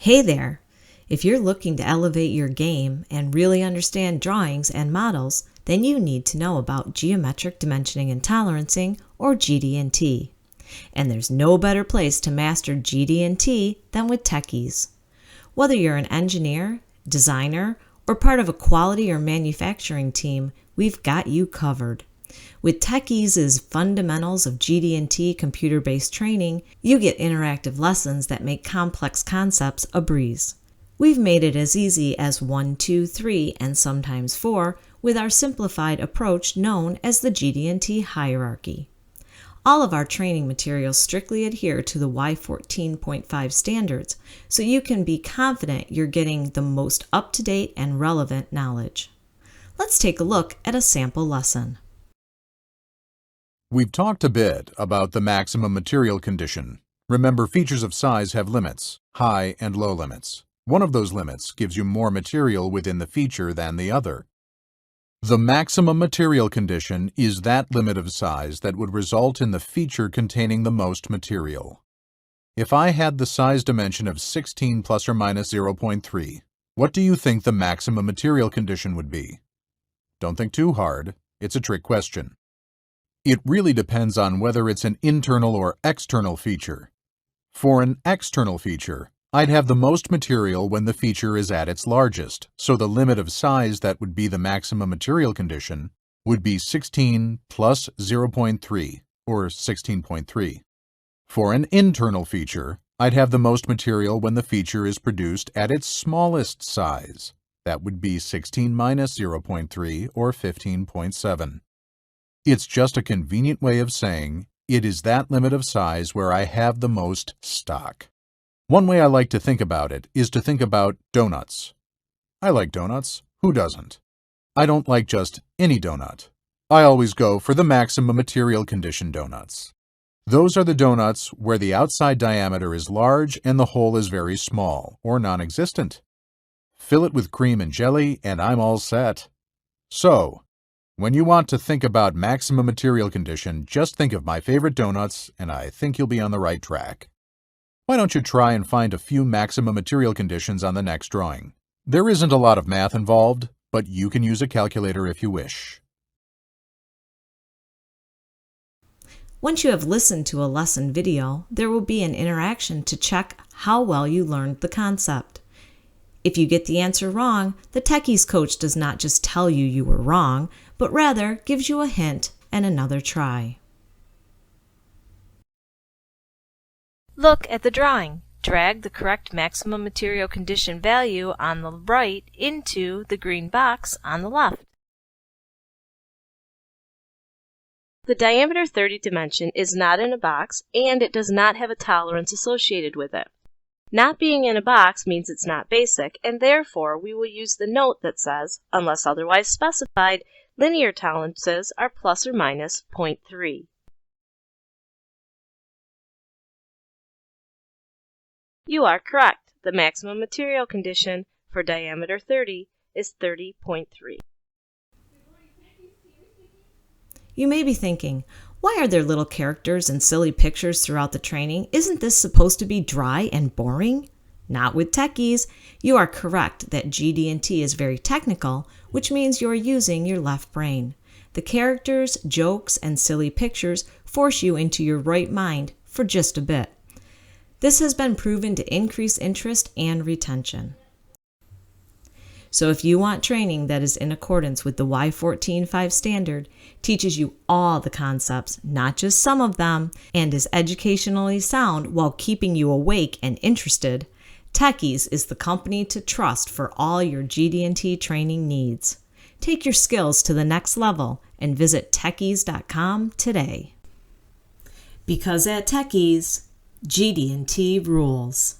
Hey there! If you're looking to elevate your game and really understand drawings and models, then you need to know about geometric dimensioning and tolerancing, or GD&T. And there's no better place to master GD&T than with Tec-Ease. Whether you're an engineer, designer, or part of a quality or manufacturing team, we've got you covered. With Tec-Ease's Fundamentals of GD&T computer-based training, you get interactive lessons that make complex concepts a breeze. We've made it as easy as 1, 2, 3, and sometimes 4 with our simplified approach known as the GD&T hierarchy. All of our training materials strictly adhere to the Y14.5 standards, so you can be confident you're getting the most up-to-date and relevant knowledge. Let's take a look at a sample lesson. We've talked a bit about the maximum material condition. Remember, features of size have limits, high and low limits. One of those limits gives you more material within the feature than the other. The maximum material condition is that limit of size that would result in the feature containing the most material. If I had the size dimension of 16 plus or minus 0.3, what do you think the maximum material condition would be? Don't think too hard. It's a trick question. It really depends on whether it's an internal or external feature. For an external feature, I'd have the most material when the feature is at its largest, so the limit of size that would be the maximum material condition would be 16 plus 0.3, or 16.3. For an internal feature, I'd have the most material when the feature is produced at its smallest size. That would be 16 minus 0.3, or 15.7. It's just a convenient way of saying it is that limit of size where I have the most stock. One way I like to think about it is to think about donuts. I like donuts. Who doesn't? I don't like just any donut. I always go for the maximum material condition donuts. Those are the donuts where the outside diameter is large and the hole is very small or non-existent. Fill it with cream and jelly and I'm all set. So, when you want to think about maximum material condition, just think of my favorite donuts, and I think you'll be on the right track. Why don't you try and find a few maximum material conditions on the next drawing? There isn't a lot of math involved, but you can use a calculator if you wish. Once you have listened to a lesson video, there will be an interaction to check how well you learned the concept. If you get the answer wrong, the Tec-Ease coach does not just tell you you were wrong, but rather gives you a hint and another try. Look at the drawing. Drag the correct maximum material condition value on the right into the green box on the left. The diameter 30 dimension is not in a box and it does not have a tolerance associated with it. Not being in a box means it's not basic, and therefore we will use the note that says, unless otherwise specified, linear tolerances are plus or minus 0.3. You are correct. The maximum material condition for diameter 30 is 30.3. You may be thinking, why are there little characters and silly pictures throughout the training? Isn't this supposed to be dry and boring? Not with Tec-Ease. You are correct that GD&T is very technical, which means you are using your left brain. The characters, jokes, and silly pictures force you into your right mind for just a bit. This has been proven to increase interest and retention. So if you want training that is in accordance with the Y14.5 standard, teaches you all the concepts, not just some of them, and is educationally sound while keeping you awake and interested, Tec-Ease is the company to trust for all your GD&T training needs. Take your skills to the next level and visit Tec-Ease.com today. Because at Tec-Ease, GD&T rules.